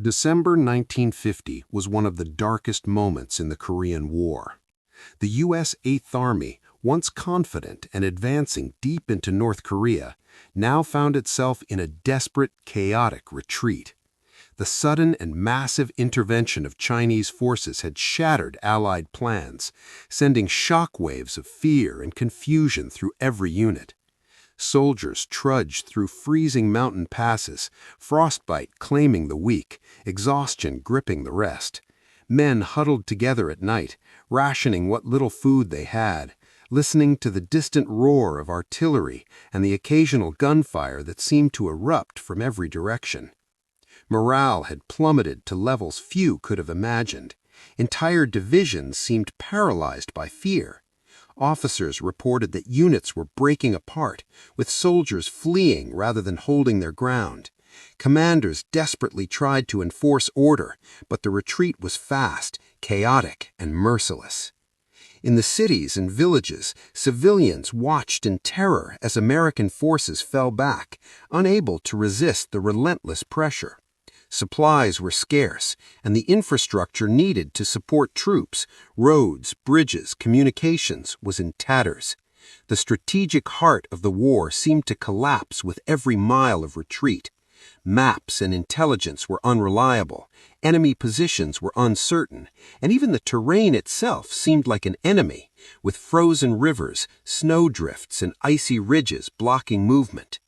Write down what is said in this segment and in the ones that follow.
December 1950 was one of the darkest moments in the Korean War. The U.S. Eighth Army, once confident and advancing deep into North Korea, now found itself in a desperate, chaotic retreat. The sudden and massive intervention of Chinese forces had shattered Allied plans, sending shockwaves of fear and confusion through every unit. Soldiers trudged through freezing mountain passes, frostbite claiming the weak, exhaustion gripping the rest. Men huddled together at night, rationing what little food they had, listening to the distant roar of artillery and the occasional gunfire that seemed to erupt from every direction. Morale had plummeted to levels few could have imagined. Entire divisions seemed paralyzed by fear. Officers reported that units were breaking apart, with soldiers fleeing rather than holding their ground. Commanders desperately tried to enforce order, but the retreat was fast, chaotic, and merciless. In the cities and villages, civilians watched in terror as American forces fell back, unable to resist the relentless pressure. Supplies were scarce, and the infrastructure needed to support troops, roads, bridges, communications, was in tatters. The strategic heart of the war seemed to collapse with every mile of retreat. Maps and intelligence were unreliable, enemy positions were uncertain, and even the terrain itself seemed like an enemy, with frozen rivers, snowdrifts, and icy ridges blocking movement.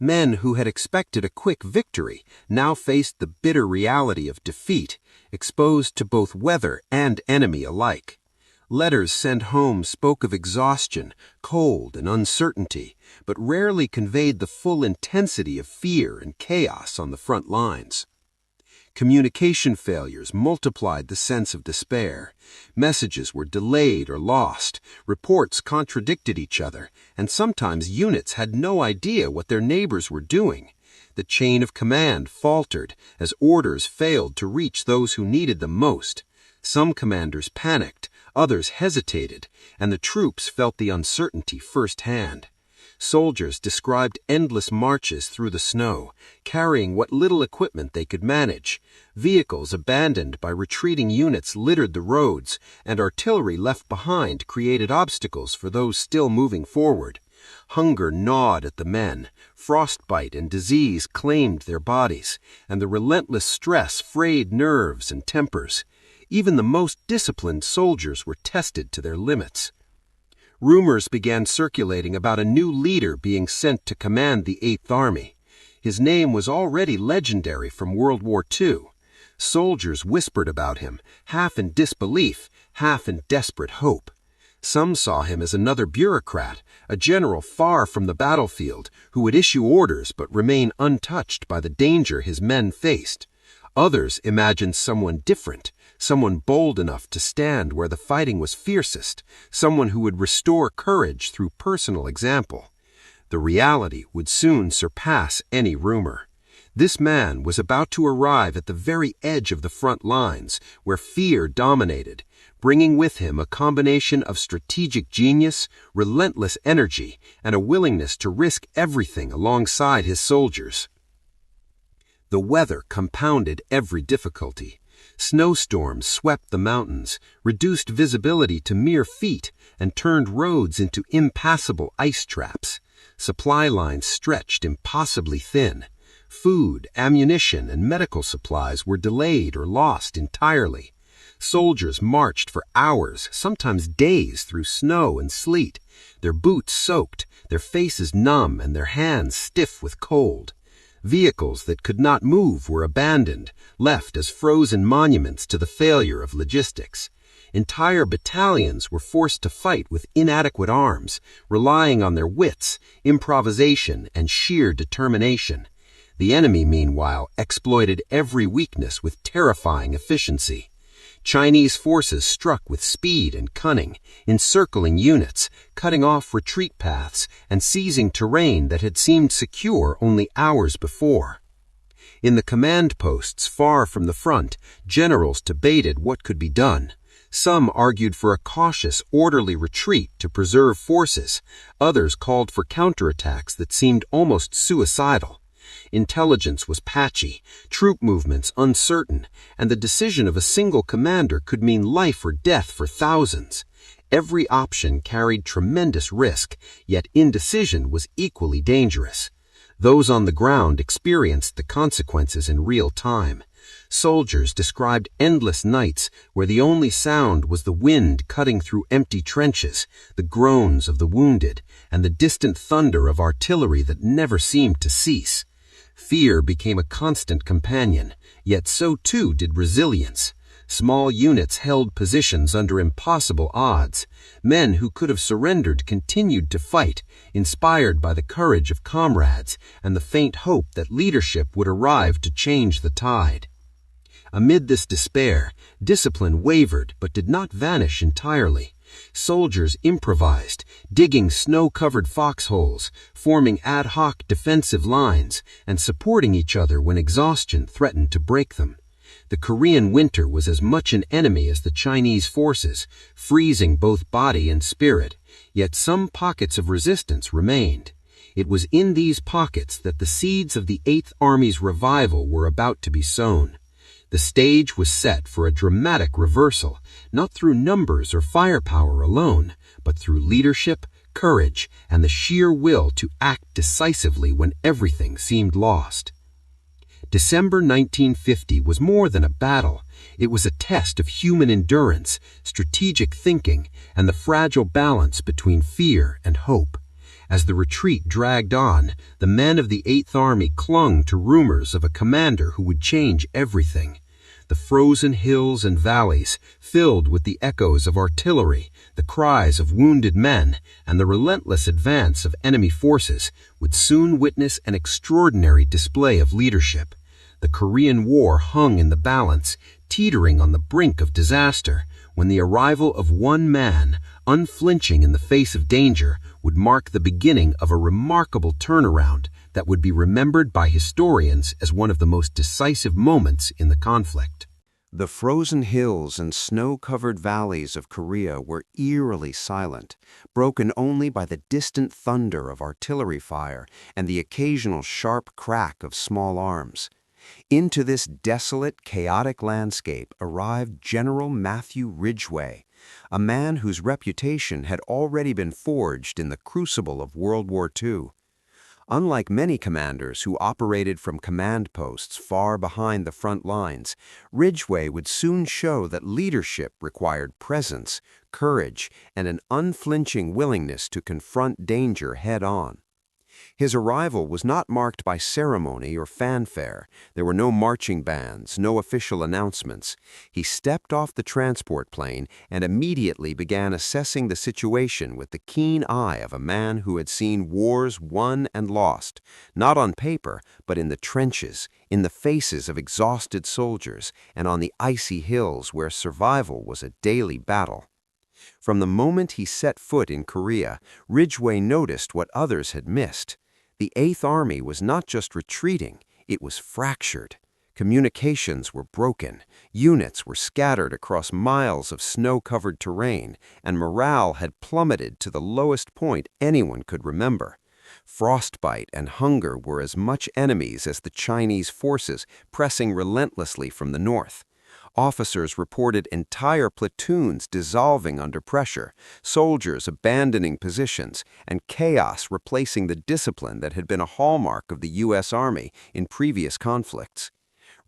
Men who had expected a quick victory now faced the bitter reality of defeat, exposed to both weather and enemy alike. Letters sent home spoke of exhaustion, cold, and uncertainty, but rarely conveyed the full intensity of fear and chaos on the front lines. Communication failures multiplied the sense of despair. Messages were delayed or lost, reports contradicted each other, and sometimes units had no idea what their neighbors were doing. The chain of command faltered as orders failed to reach those who needed them most. Some commanders panicked, others hesitated, and the troops felt the uncertainty firsthand. Soldiers described endless marches through the snow, carrying what little equipment they could manage. Vehicles abandoned by retreating units littered the roads, and artillery left behind created obstacles for those still moving forward. Hunger gnawed at the men, frostbite and disease claimed their bodies, and the relentless stress frayed nerves and tempers. Even the most disciplined soldiers were tested to their limits. Rumors began circulating about a new leader being sent to command the Eighth Army. His name was already legendary from World War II. Soldiers whispered about him, half in disbelief, half in desperate hope. Some saw him as another bureaucrat, a general far from the battlefield, who would issue orders but remain untouched by the danger his men faced. Others imagined someone different, someone bold enough to stand where the fighting was fiercest, someone who would restore courage through personal example. The reality would soon surpass any rumor. This man was about to arrive at the very edge of the front lines, where fear dominated, bringing with him a combination of strategic genius, relentless energy, and a willingness to risk everything alongside his soldiers. The weather compounded every difficulty. Snowstorms swept the mountains, reduced visibility to mere feet, and turned roads into impassable ice traps. Supply lines stretched impossibly thin. Food, ammunition, and medical supplies were delayed or lost entirely. Soldiers marched for hours, sometimes days, through snow and sleet, their boots soaked, their faces numb, and their hands stiff with cold. Vehicles that could not move were abandoned, left as frozen monuments to the failure of logistics. Entire battalions were forced to fight with inadequate arms, relying on their wits, improvisation, and sheer determination. The enemy, meanwhile, exploited every weakness with terrifying efficiency. Chinese forces struck with speed and cunning, encircling units, cutting off retreat paths, and seizing terrain that had seemed secure only hours before. In the command posts far from the front, generals debated what could be done. Some argued for a cautious, orderly retreat to preserve forces. Others called for counterattacks that seemed almost suicidal. Intelligence was patchy, troop movements uncertain, and the decision of a single commander could mean life or death for thousands. Every option carried tremendous risk, yet indecision was equally dangerous. Those on the ground experienced the consequences in real time. Soldiers described endless nights where the only sound was the wind cutting through empty trenches, the groans of the wounded, and the distant thunder of artillery that never seemed to cease. Fear became a constant companion, yet so too did resilience. Small units held positions under impossible odds. Men who could have surrendered continued to fight, inspired by the courage of comrades and the faint hope that leadership would arrive to change the tide. Amid this despair, discipline wavered but did not vanish entirely. Soldiers improvised, digging snow-covered foxholes, forming ad hoc defensive lines, and supporting each other when exhaustion threatened to break them. The Korean winter was as much an enemy as the Chinese forces, freezing both body and spirit, yet some pockets of resistance remained. It was in these pockets that the seeds of the Eighth Army's revival were about to be sown. The stage was set for a dramatic reversal, not through numbers or firepower alone, but through leadership, courage, and the sheer will to act decisively when everything seemed lost. December 1950 was more than a battle. It was a test of human endurance, strategic thinking, and the fragile balance between fear and hope. As the retreat dragged on, the men of the Eighth Army clung to rumors of a commander who would change everything. The frozen hills and valleys, filled with the echoes of artillery, the cries of wounded men, and the relentless advance of enemy forces, would soon witness an extraordinary display of leadership. The Korean War hung in the balance, teetering on the brink of disaster, when the arrival of one man, unflinching in the face of danger, would mark the beginning of a remarkable turnaround that would be remembered by historians as one of the most decisive moments in the conflict. The frozen hills and snow-covered valleys of Korea were eerily silent, broken only by the distant thunder of artillery fire and the occasional sharp crack of small arms. Into this desolate, chaotic landscape arrived General Matthew Ridgway, a man whose reputation had already been forged in the crucible of World War II. Unlike many commanders who operated from command posts far behind the front lines, Ridgway would soon show that leadership required presence, courage, and an unflinching willingness to confront danger head-on. His arrival was not marked by ceremony or fanfare. There were no marching bands, no official announcements. He stepped off the transport plane and immediately began assessing the situation with the keen eye of a man who had seen wars won and lost, not on paper, but in the trenches, in the faces of exhausted soldiers, and on the icy hills where survival was a daily battle. From the moment he set foot in Korea, Ridgway noticed what others had missed. The Eighth Army was not just retreating, it was fractured. Communications were broken, units were scattered across miles of snow-covered terrain, and morale had plummeted to the lowest point anyone could remember. Frostbite and hunger were as much enemies as the Chinese forces pressing relentlessly from the north. Officers reported entire platoons dissolving under pressure, soldiers abandoning positions, and chaos replacing the discipline that had been a hallmark of the U.S. Army in previous conflicts.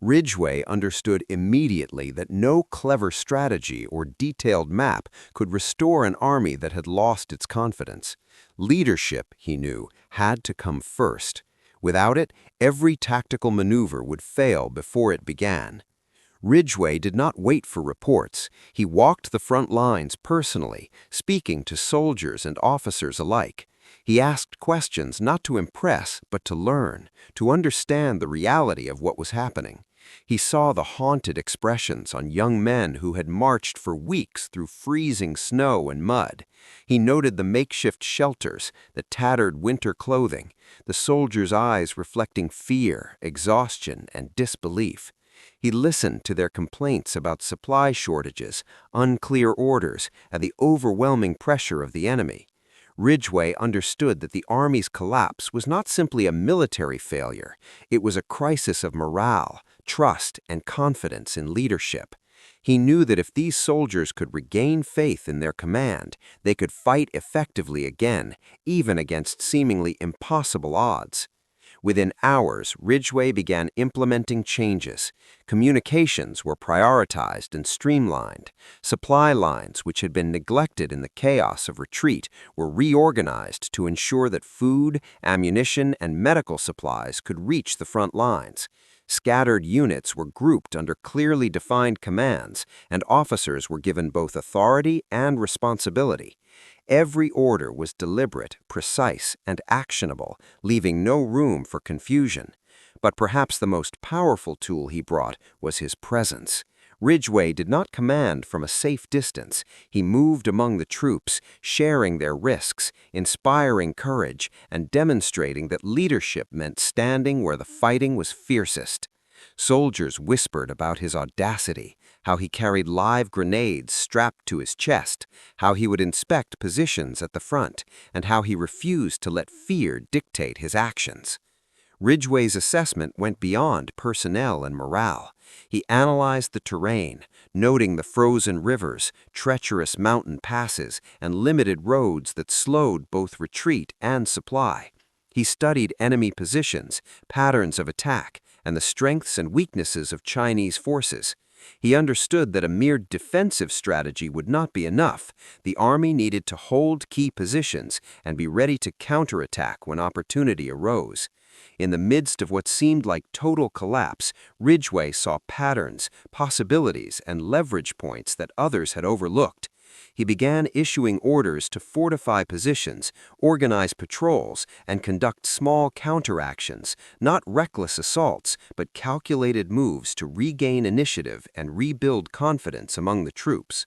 Ridgway understood immediately that no clever strategy or detailed map could restore an army that had lost its confidence. Leadership, he knew, had to come first. Without it, every tactical maneuver would fail before it began. Ridgway did not wait for reports. He walked the front lines personally, speaking to soldiers and officers alike. He asked questions not to impress, but to learn, to understand the reality of what was happening. He saw the haunted expressions on young men who had marched for weeks through freezing snow and mud. He noted the makeshift shelters, the tattered winter clothing, the soldiers' eyes reflecting fear, exhaustion, and disbelief. He listened to their complaints about supply shortages, unclear orders, and the overwhelming pressure of the enemy. Ridgway understood that the Army's collapse was not simply a military failure, it was a crisis of morale, trust, and confidence in leadership. He knew that if these soldiers could regain faith in their command, they could fight effectively again, even against seemingly impossible odds. Within hours, Ridgway began implementing changes. Communications were prioritized and streamlined. Supply lines, which had been neglected in the chaos of retreat, were reorganized to ensure that food, ammunition, and medical supplies could reach the front lines. Scattered units were grouped under clearly defined commands, and officers were given both authority and responsibility. Every order was deliberate, precise, and actionable, leaving no room for confusion. But perhaps the most powerful tool he brought was his presence. Ridgway did not command from a safe distance. He moved among the troops, sharing their risks, inspiring courage, and demonstrating that leadership meant standing where the fighting was fiercest. Soldiers whispered about his audacity, how he carried live grenades strapped to his chest, how he would inspect positions at the front, and how he refused to let fear dictate his actions. Ridgway's assessment went beyond personnel and morale. He analyzed the terrain, noting the frozen rivers, treacherous mountain passes, and limited roads that slowed both retreat and supply. He studied enemy positions, patterns of attack, and the strengths and weaknesses of Chinese forces. He understood that a mere defensive strategy would not be enough. The army needed to hold key positions and be ready to counterattack when opportunity arose. In the midst of what seemed like total collapse, Ridgway saw patterns, possibilities, and leverage points that others had overlooked. He began issuing orders to fortify positions, organize patrols, and conduct small counteractions, not reckless assaults, but calculated moves to regain initiative and rebuild confidence among the troops.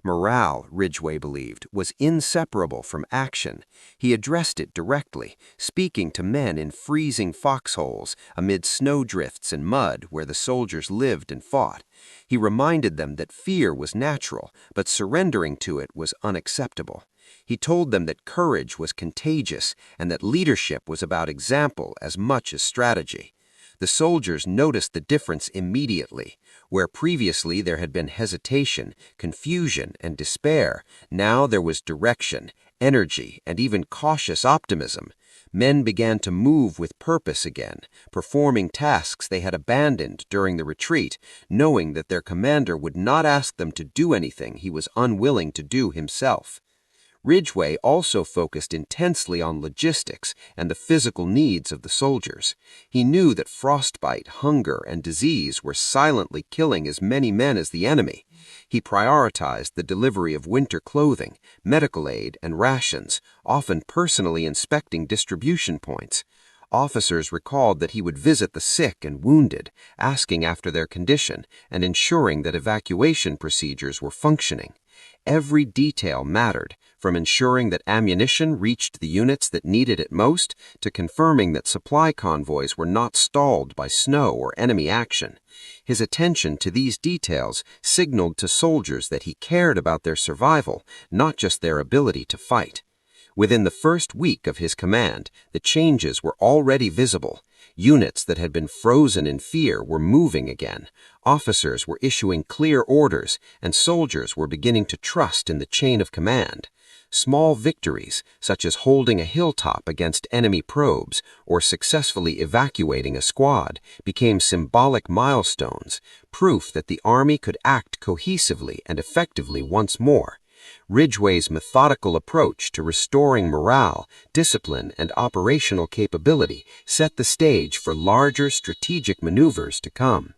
Morale, Ridgway believed, was inseparable from action. He addressed it directly, speaking to men in freezing foxholes, amid snowdrifts and mud where the soldiers lived and fought. He reminded them that fear was natural, but surrendering to it was unacceptable. He told them that courage was contagious and that leadership was about example as much as strategy. The soldiers noticed the difference immediately. Where previously there had been hesitation, confusion, and despair, now there was direction, energy, and even cautious optimism. Men began to move with purpose again, performing tasks they had abandoned during the retreat, knowing that their commander would not ask them to do anything he was unwilling to do himself. Ridgway also focused intensely on logistics and the physical needs of the soldiers. He knew that frostbite, hunger, and disease were silently killing as many men as the enemy. He prioritized the delivery of winter clothing, medical aid, and rations, often personally inspecting distribution points. Officers recalled that he would visit the sick and wounded, asking after their condition and ensuring that evacuation procedures were functioning. Every detail mattered, from ensuring that ammunition reached the units that needed it most to confirming that supply convoys were not stalled by snow or enemy action. His attention to these details signaled to soldiers that he cared about their survival, not just their ability to fight. Within the first week of his command, the changes were already visible. Units that had been frozen in fear were moving again. Officers were issuing clear orders, and soldiers were beginning to trust in the chain of command. Small victories, such as holding a hilltop against enemy probes or successfully evacuating a squad, became symbolic milestones, proof that the army could act cohesively and effectively once more. Ridgway's methodical approach to restoring morale, discipline, and operational capability set the stage for larger strategic maneuvers to come.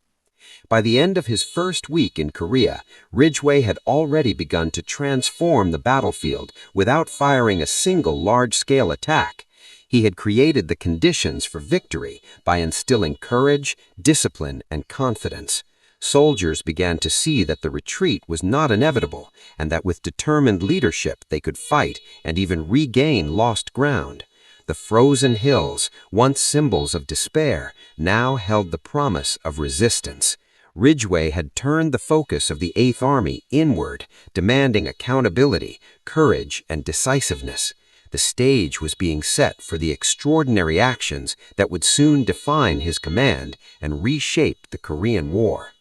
By the end of his first week in Korea, Ridgway had already begun to transform the battlefield without firing a single large-scale attack. He had created the conditions for victory by instilling courage, discipline, and confidence. Soldiers began to see that the retreat was not inevitable, and that with determined leadership they could fight and even regain lost ground. The frozen hills, once symbols of despair, now held the promise of resistance. Ridgway had turned the focus of the Eighth Army inward, demanding accountability, courage, and decisiveness. The stage was being set for the extraordinary actions that would soon define his command and reshape the Korean War.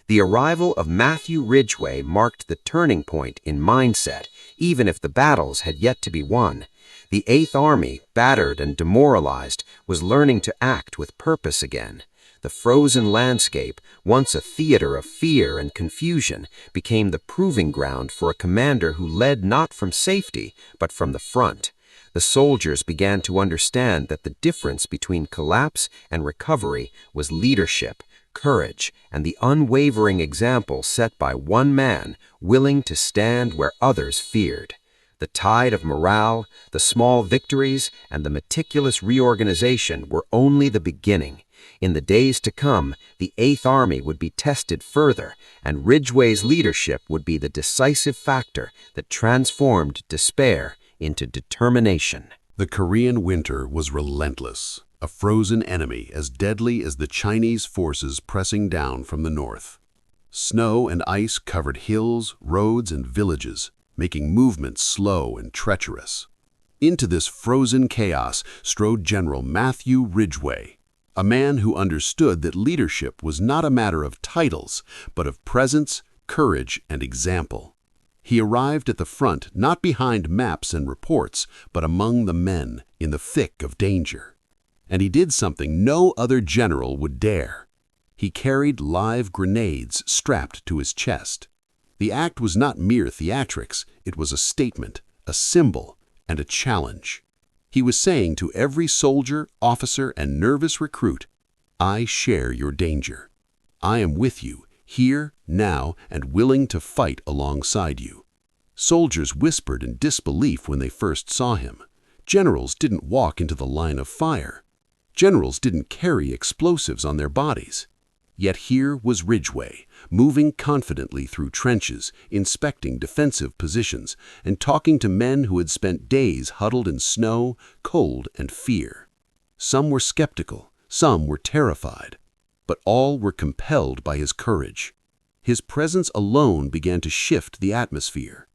The arrival of Matthew Ridgway marked the turning point in mindset, even if the battles had yet to be won. The Eighth Army, battered and demoralized, was learning to act with purpose again. The frozen landscape, once a theater of fear and confusion, became the proving ground for a commander who led not from safety, but from the front. The soldiers began to understand that the difference between collapse and recovery was leadership, courage, and the unwavering example set by one man willing to stand where others feared. The tide of morale, the small victories, and the meticulous reorganization were only the beginning. In the days to come, the Eighth Army would be tested further, and Ridgway's leadership would be the decisive factor that transformed despair into determination. The Korean winter was relentless, a frozen enemy as deadly as the Chinese forces pressing down from the north. Snow and ice covered hills, roads, and villages, making movement slow and treacherous. Into this frozen chaos strode General Matthew Ridgway, a man who understood that leadership was not a matter of titles, but of presence, courage, and example. He arrived at the front not behind maps and reports, but among the men in the thick of danger. And he did something no other general would dare. He carried live grenades strapped to his chest. The act was not mere theatrics, it was a statement, a symbol, and a challenge. He was saying to every soldier, officer, and nervous recruit, "I share your danger. I am with you, here, now, and willing to fight alongside you." Soldiers whispered in disbelief when they first saw him. Generals didn't walk into the line of fire. Generals didn't carry explosives on their bodies. Yet here was Ridgway, moving confidently through trenches, inspecting defensive positions, and talking to men who had spent days huddled in snow, cold, and fear. Some were skeptical, some were terrified, but all were compelled by his courage. His presence alone began to shift the atmosphere.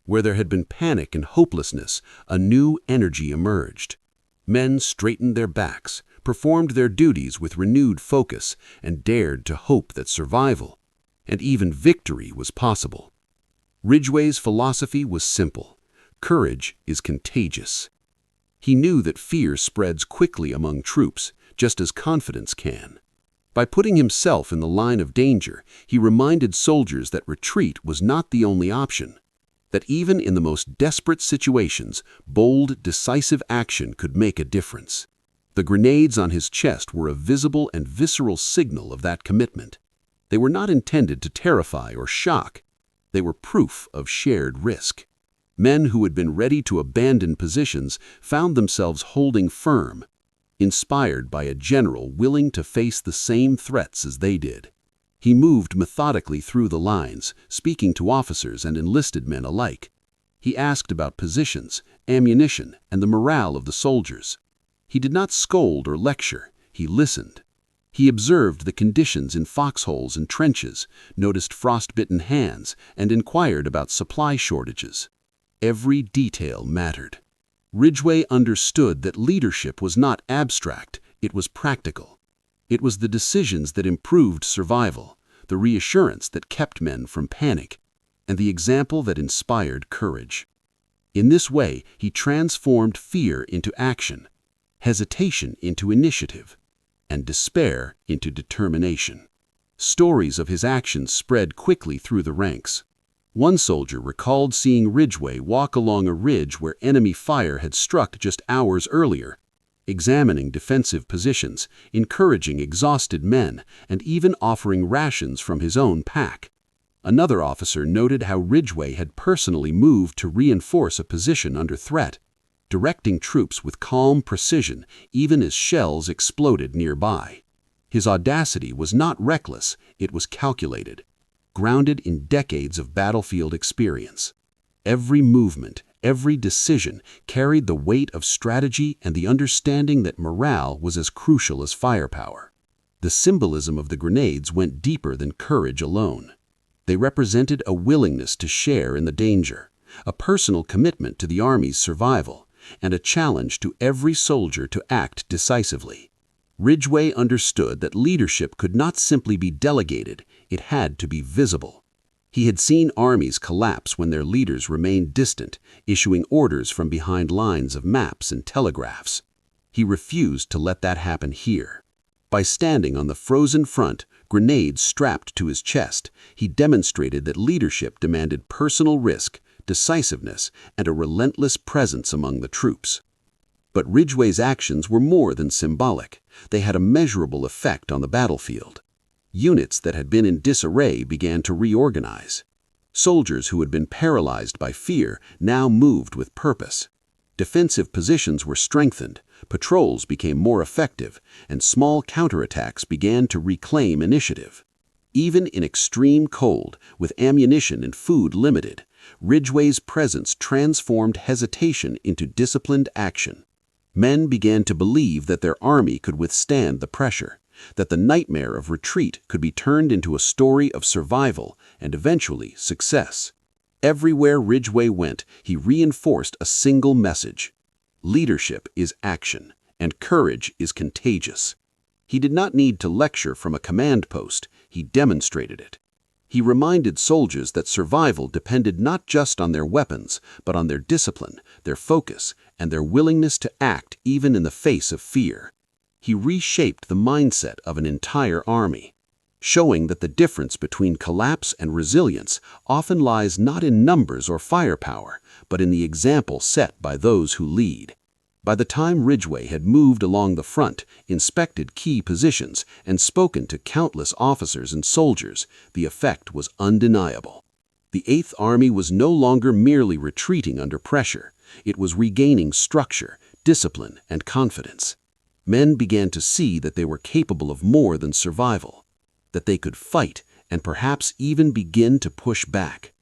Where there had been panic and hopelessness, a new energy emerged. Men straightened their backs, performed their duties with renewed focus, and dared to hope that survival, and even victory, was possible. Ridgway's philosophy was simple. Courage is contagious. He knew that fear spreads quickly among troops, just as confidence can. By putting himself in the line of danger, he reminded soldiers that retreat was not the only option, that even in the most desperate situations, bold, decisive action could make a difference. The grenades on his chest were a visible and visceral signal of that commitment. They were not intended to terrify or shock. They were proof of shared risk. Men who had been ready to abandon positions found themselves holding firm, inspired by a general willing to face the same threats as they did. He moved methodically through the lines, speaking to officers and enlisted men alike. He asked about positions, ammunition, and the morale of the soldiers. He did not scold or lecture, he listened. He observed the conditions in foxholes and trenches, noticed frostbitten hands, and inquired about supply shortages. Every detail mattered. Ridgway understood that leadership was not abstract, it was practical. It was the decisions that improved survival, the reassurance that kept men from panic, and the example that inspired courage. In this way, he transformed fear into action, hesitation into initiative, and despair into determination. Stories of his actions spread quickly through the ranks. One soldier recalled seeing Ridgway walk along a ridge where enemy fire had struck just hours earlier, examining defensive positions, encouraging exhausted men, and even offering rations from his own pack. Another officer noted how Ridgway had personally moved to reinforce a position under threat, directing troops with calm precision even as shells exploded nearby. His audacity was not reckless, it was calculated, grounded in decades of battlefield experience. Every movement, every decision carried the weight of strategy and the understanding that morale was as crucial as firepower. The symbolism of the grenades went deeper than courage alone. They represented a willingness to share in the danger, a personal commitment to the Army's survival, and a challenge to every soldier to act decisively. Ridgway understood that leadership could not simply be delegated, it had to be visible. He had seen armies collapse when their leaders remained distant, issuing orders from behind lines of maps and telegraphs. He refused to let that happen here. By standing on the frozen front, grenades strapped to his chest, he demonstrated that leadership demanded personal risk, decisiveness, and a relentless presence among the troops. But Ridgway's actions were more than symbolic. They had a measurable effect on the battlefield. Units that had been in disarray began to reorganize. Soldiers who had been paralyzed by fear now moved with purpose. Defensive positions were strengthened, patrols became more effective, and small counterattacks began to reclaim initiative. Even in extreme cold, with ammunition and food limited, Ridgway's presence transformed hesitation into disciplined action. Men began to believe that their army could withstand the pressure, that the nightmare of retreat could be turned into a story of survival and eventually success. Everywhere Ridgway went, he reinforced a single message: leadership is action, and courage is contagious. He did not need to lecture from a command post, he demonstrated it. He reminded soldiers that survival depended not just on their weapons, but on their discipline, their focus, and their willingness to act even in the face of fear. He reshaped the mindset of an entire army, showing that the difference between collapse and resilience often lies not in numbers or firepower, but in the example set by those who lead. By the time Ridgway had moved along the front, inspected key positions, and spoken to countless officers and soldiers, the effect was undeniable. The Eighth Army was no longer merely retreating under pressure. It was regaining structure, discipline, and confidence. Men began to see that they were capable of more than survival, that they could fight and perhaps even begin to push back.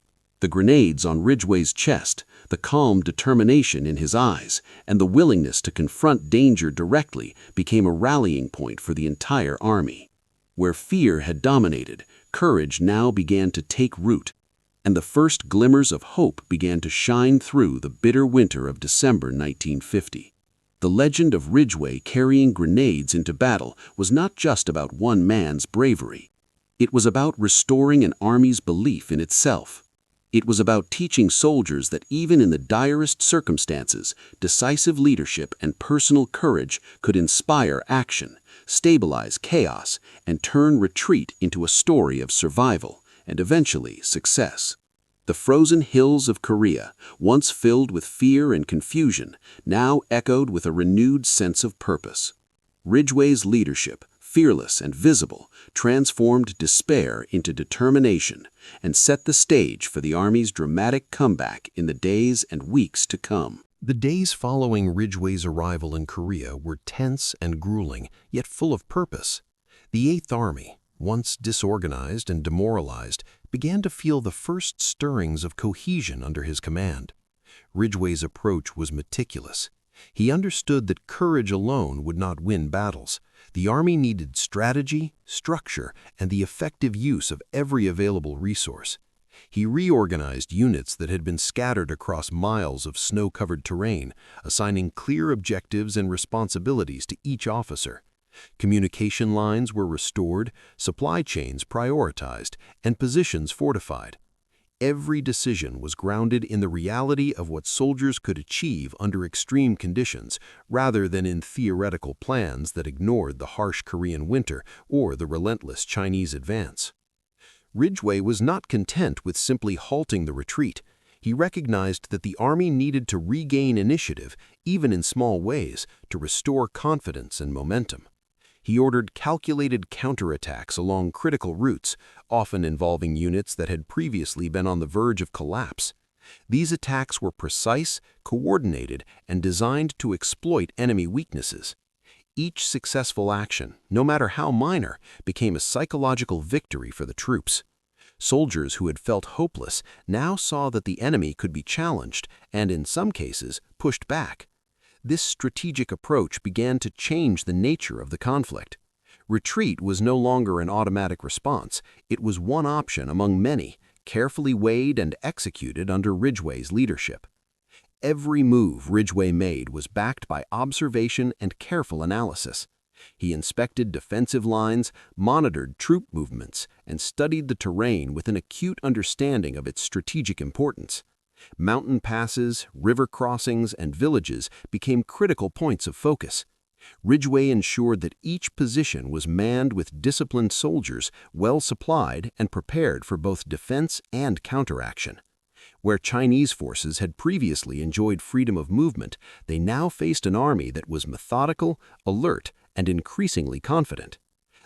The grenades on Ridgway's chest, the calm determination in his eyes, and the willingness to confront danger directly became a rallying point for the entire army. Where fear had dominated, courage now began to take root, and the first glimmers of hope began to shine through the bitter winter of December 1950. The legend of Ridgway carrying grenades into battle was not just about one man's bravery. It was about restoring an army's belief in itself. It was about teaching soldiers that even in the direst circumstances, decisive leadership and personal courage could inspire action, stabilize chaos, and turn retreat into a story of survival and eventually success. The frozen hills of Korea, once filled with fear and confusion, now echoed with a renewed sense of purpose. Ridgway's leadership, fearless and visible, transformed despair into determination and set the stage for the Army's dramatic comeback in the days and weeks to come. The days following Ridgway's arrival in Korea were tense and grueling, yet full of purpose. The Eighth Army, once disorganized and demoralized, began to feel the first stirrings of cohesion under his command. Ridgway's approach was meticulous. He understood that courage alone would not win battles. The Army needed strategy, structure, and the effective use of every available resource. He reorganized units that had been scattered across miles of snow-covered terrain, assigning clear objectives and responsibilities to each officer. Communication lines were restored, supply chains prioritized, and positions fortified. Every decision was grounded in the reality of what soldiers could achieve under extreme conditions, rather than in theoretical plans that ignored the harsh Korean winter or the relentless Chinese advance. Ridgway was not content with simply halting the retreat. He recognized that the Army needed to regain initiative, even in small ways, to restore confidence and momentum. He ordered calculated counterattacks along critical routes, often involving units that had previously been on the verge of collapse. These attacks were precise, coordinated, and designed to exploit enemy weaknesses. Each successful action, no matter how minor, became a psychological victory for the troops. Soldiers who had felt hopeless now saw that the enemy could be challenged and, in some cases, pushed back. This strategic approach began to change the nature of the conflict. Retreat was no longer an automatic response. It was one option among many, carefully weighed and executed under Ridgway's leadership. Every move Ridgway made was backed by observation and careful analysis. He inspected defensive lines, monitored troop movements, and studied the terrain with an acute understanding of its strategic importance. Mountain passes, river crossings, and villages became critical points of focus. Ridgway ensured that each position was manned with disciplined soldiers, well supplied and prepared for both defense and counteraction. Where Chinese forces had previously enjoyed freedom of movement, they now faced an army that was methodical, alert, and increasingly confident.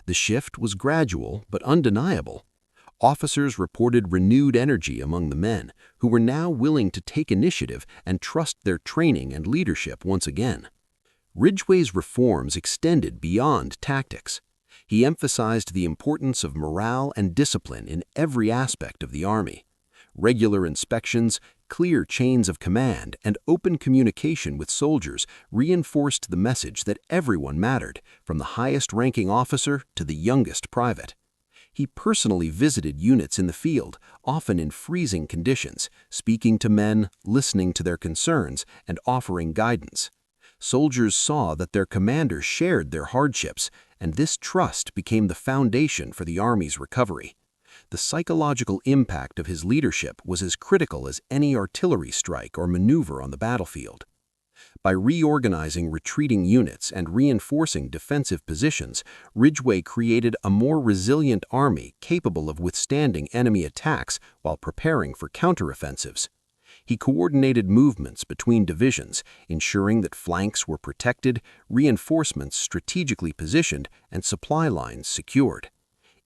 The shift was gradual but undeniable. Officers reported renewed energy among the men, who were now willing to take initiative and trust their training and leadership once again. Ridgway's reforms extended beyond tactics. He emphasized the importance of morale and discipline in every aspect of the army. Regular inspections, clear chains of command, and open communication with soldiers reinforced the message that everyone mattered, from the highest-ranking officer to the youngest private. He personally visited units in the field, often in freezing conditions, speaking to men, listening to their concerns, and offering guidance. Soldiers saw that their commander shared their hardships, and this trust became the foundation for the Army's recovery. The psychological impact of his leadership was as critical as any artillery strike or maneuver on the battlefield. By reorganizing retreating units and reinforcing defensive positions, Ridgway created a more resilient army capable of withstanding enemy attacks while preparing for counteroffensives. He coordinated movements between divisions, ensuring that flanks were protected, reinforcements strategically positioned, and supply lines secured.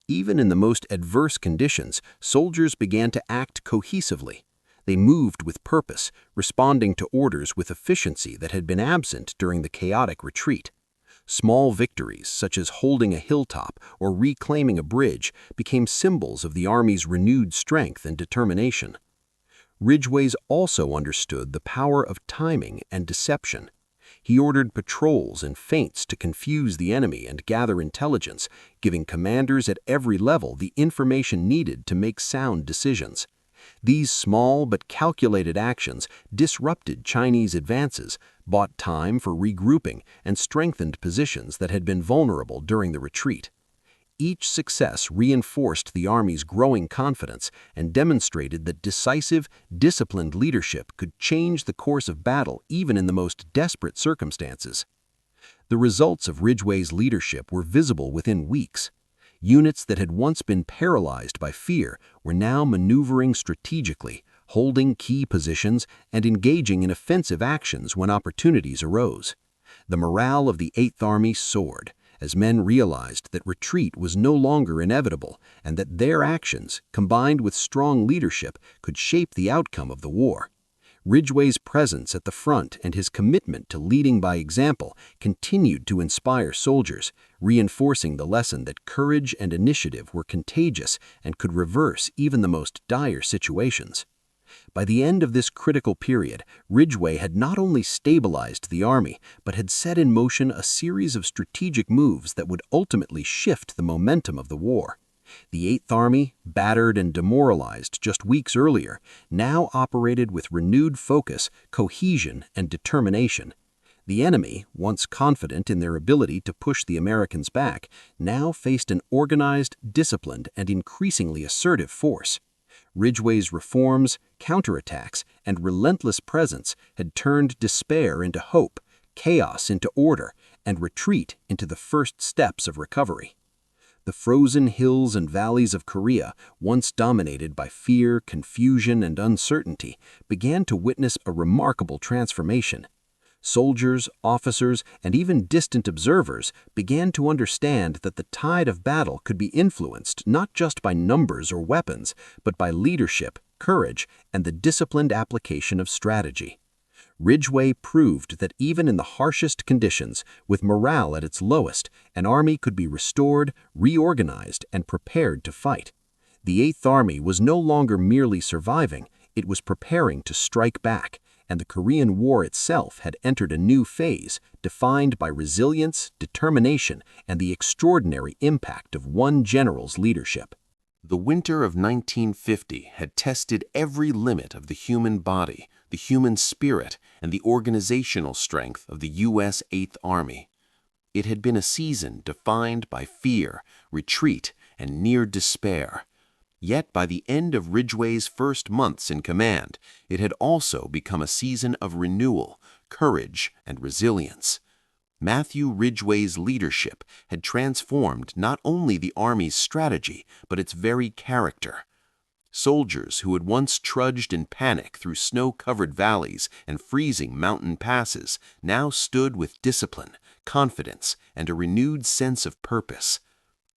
Even in the most adverse conditions, soldiers began to act cohesively. They moved with purpose, responding to orders with efficiency that had been absent during the chaotic retreat. Small victories, such as holding a hilltop or reclaiming a bridge, became symbols of the Army's renewed strength and determination. Ridgway's also understood the power of timing and deception. He ordered patrols and feints to confuse the enemy and gather intelligence, giving commanders at every level the information needed to make sound decisions. These small but calculated actions disrupted Chinese advances, bought time for regrouping, and strengthened positions that had been vulnerable during the retreat. Each success reinforced the Army's growing confidence and demonstrated that decisive, disciplined leadership could change the course of battle even in the most desperate circumstances. The results of Ridgway's leadership were visible within weeks. Units that had once been paralyzed by fear were now maneuvering strategically, holding key positions, and engaging in offensive actions when opportunities arose. The morale of the Eighth Army soared, as men realized that retreat was no longer inevitable and that their actions, combined with strong leadership, could shape the outcome of the war. Ridgway's presence at the front and his commitment to leading by example continued to inspire soldiers, reinforcing the lesson that courage and initiative were contagious and could reverse even the most dire situations. By the end of this critical period, Ridgway had not only stabilized the Army, but had set in motion a series of strategic moves that would ultimately shift the momentum of the war. The Eighth Army, battered and demoralized just weeks earlier, now operated with renewed focus, cohesion, and determination. The enemy, once confident in their ability to push the Americans back, now faced an organized, disciplined, and increasingly assertive force. Ridgway's reforms, counterattacks, and relentless presence had turned despair into hope, chaos into order, and retreat into the first steps of recovery. The frozen hills and valleys of Korea, once dominated by fear, confusion, and uncertainty, began to witness a remarkable transformation. Soldiers, officers, and even distant observers began to understand that the tide of battle could be influenced not just by numbers or weapons, but by leadership, courage, and the disciplined application of strategy. Ridgway proved that even in the harshest conditions, with morale at its lowest, an army could be restored, reorganized, and prepared to fight. The Eighth Army was no longer merely surviving, it was preparing to strike back, and the Korean War itself had entered a new phase, defined by resilience, determination, and the extraordinary impact of one general's leadership. The winter of 1950 had tested every limit of the human body, the human spirit and the organizational strength of the U.S. Eighth Army. It had been a season defined by fear, retreat, and near despair. Yet by the end of Ridgway's first months in command, it had also become a season of renewal, courage, and resilience. Matthew Ridgway's leadership had transformed not only the Army's strategy, but its very character. Soldiers who had once trudged in panic through snow-covered valleys and freezing mountain passes now stood with discipline, confidence, and a renewed sense of purpose.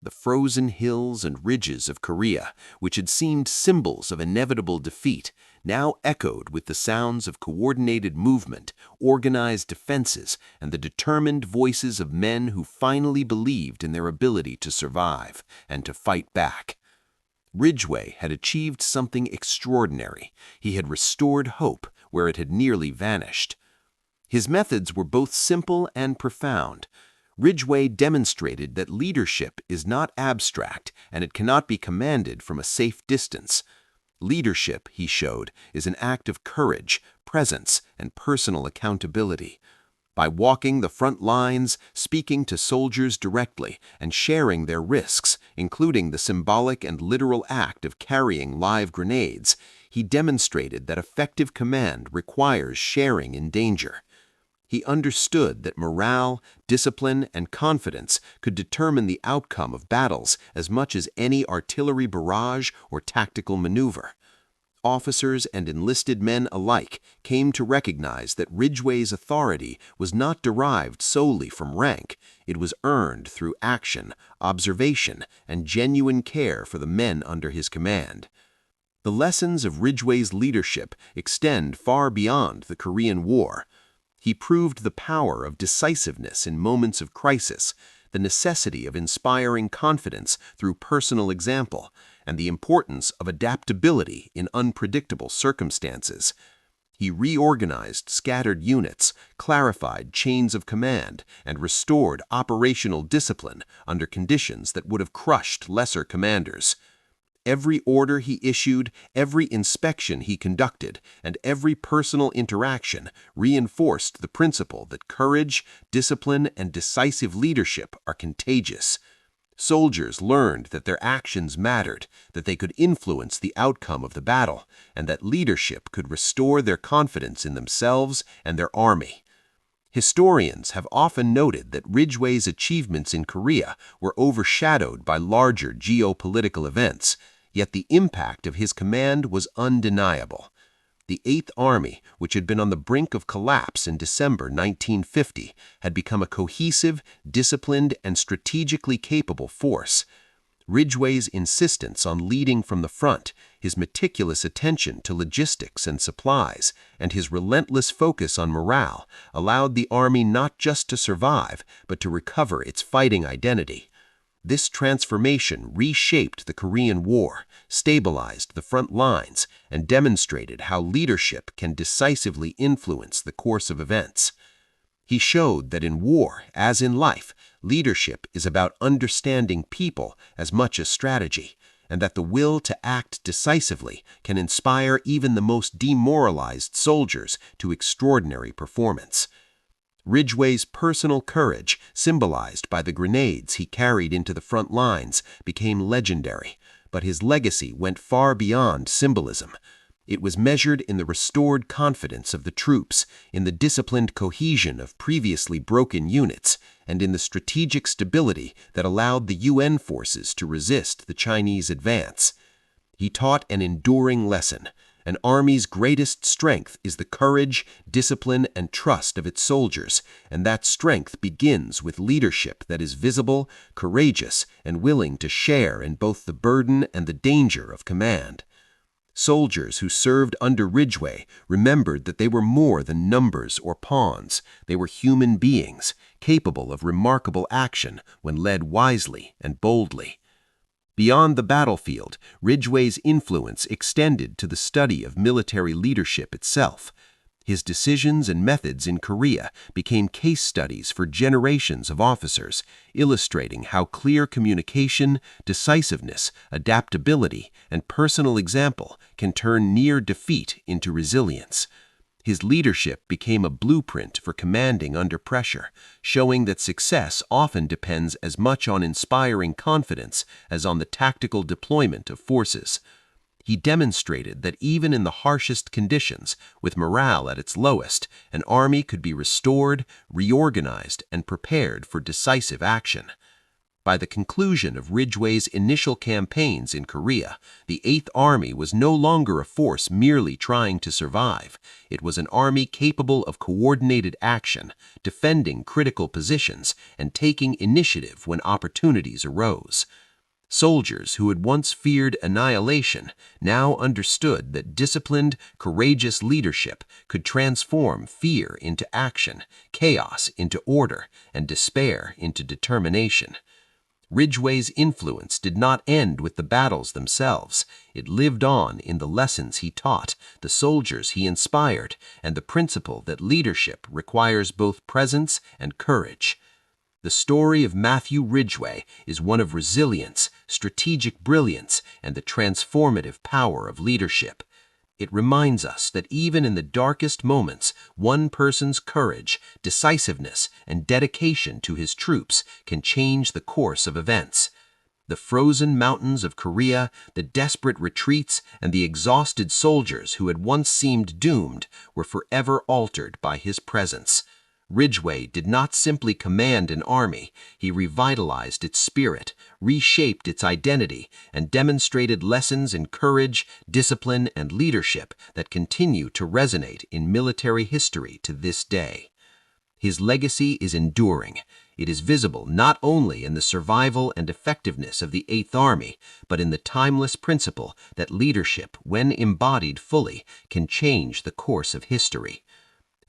The frozen hills and ridges of Korea, which had seemed symbols of inevitable defeat, now echoed with the sounds of coordinated movement, organized defenses, and the determined voices of men who finally believed in their ability to survive and to fight back. Ridgway had achieved something extraordinary. He had restored hope where it had nearly vanished. His methods were both simple and profound. Ridgway demonstrated that leadership is not abstract and it cannot be commanded from a safe distance. Leadership, he showed, is an act of courage, presence, and personal accountability. By walking the front lines, speaking to soldiers directly, and sharing their risks, including the symbolic and literal act of carrying live grenades, he demonstrated that effective command requires sharing in danger. He understood that morale, discipline, and confidence could determine the outcome of battles as much as any artillery barrage or tactical maneuver. Officers and enlisted men alike came to recognize that Ridgway's authority was not derived solely from rank. It was earned through action, observation, and genuine care for the men under his command. The lessons of Ridgway's leadership extend far beyond the Korean War. He proved the power of decisiveness in moments of crisis, the necessity of inspiring confidence through personal example, and the importance of adaptability in unpredictable circumstances. He reorganized scattered units, clarified chains of command, and restored operational discipline under conditions that would have crushed lesser commanders. Every order he issued, every inspection he conducted, and every personal interaction reinforced the principle that courage, discipline, and decisive leadership are contagious. Soldiers learned that their actions mattered, that they could influence the outcome of the battle, and that leadership could restore their confidence in themselves and their army. Historians have often noted that Ridgway's achievements in Korea were overshadowed by larger geopolitical events, yet the impact of his command was undeniable. The Eighth Army, which had been on the brink of collapse in December 1950, had become a cohesive, disciplined, and strategically capable force. Ridgway's insistence on leading from the front, his meticulous attention to logistics and supplies, and his relentless focus on morale allowed the Army not just to survive, but to recover its fighting identity. This transformation reshaped the Korean War, stabilized the front lines, and demonstrated how leadership can decisively influence the course of events. He showed that in war, as in life, leadership is about understanding people as much as strategy, and that the will to act decisively can inspire even the most demoralized soldiers to extraordinary performance. Ridgway's personal courage, symbolized by the grenades he carried into the front lines, became legendary, but his legacy went far beyond symbolism. It was measured in the restored confidence of the troops, in the disciplined cohesion of previously broken units, and in the strategic stability that allowed the UN forces to resist the Chinese advance. He taught an enduring lesson. An army's greatest strength is the courage, discipline, and trust of its soldiers, and that strength begins with leadership that is visible, courageous, and willing to share in both the burden and the danger of command. Soldiers who served under Ridgway remembered that they were more than numbers or pawns. They were human beings, capable of remarkable action when led wisely and boldly. Beyond the battlefield, Ridgway's influence extended to the study of military leadership itself. His decisions and methods in Korea became case studies for generations of officers, illustrating how clear communication, decisiveness, adaptability, and personal example can turn near defeat into resilience. His leadership became a blueprint for commanding under pressure, showing that success often depends as much on inspiring confidence as on the tactical deployment of forces. He demonstrated that even in the harshest conditions, with morale at its lowest, an army could be restored, reorganized, and prepared for decisive action. By the conclusion of Ridgway's initial campaigns in Korea, the Eighth Army was no longer a force merely trying to survive. It was an army capable of coordinated action, defending critical positions, and taking initiative when opportunities arose. Soldiers who had once feared annihilation now understood that disciplined, courageous leadership could transform fear into action, chaos into order, and despair into determination. Ridgway's influence did not end with the battles themselves. It lived on in the lessons he taught, the soldiers he inspired, and the principle that leadership requires both presence and courage. The story of Matthew Ridgway is one of resilience, strategic brilliance, and the transformative power of leadership. It reminds us that even in the darkest moments, one person's courage, decisiveness, and dedication to his troops can change the course of events. The frozen mountains of Korea, the desperate retreats, and the exhausted soldiers who had once seemed doomed were forever altered by his presence. Ridgway did not simply command an army, he revitalized its spirit, reshaped its identity, and demonstrated lessons in courage, discipline, and leadership that continue to resonate in military history to this day. His legacy is enduring. It is visible not only in the survival and effectiveness of the Eighth Army, but in the timeless principle that leadership, when embodied fully, can change the course of history.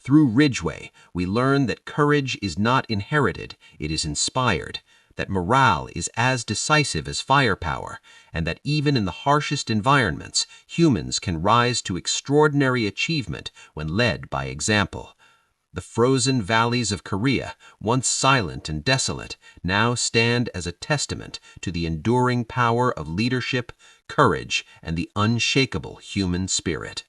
Through Ridgway, we learn that courage is not inherited, it is inspired, that morale is as decisive as firepower, and that even in the harshest environments, humans can rise to extraordinary achievement when led by example. The frozen valleys of Korea, once silent and desolate, now stand as a testament to the enduring power of leadership, courage, and the unshakable human spirit.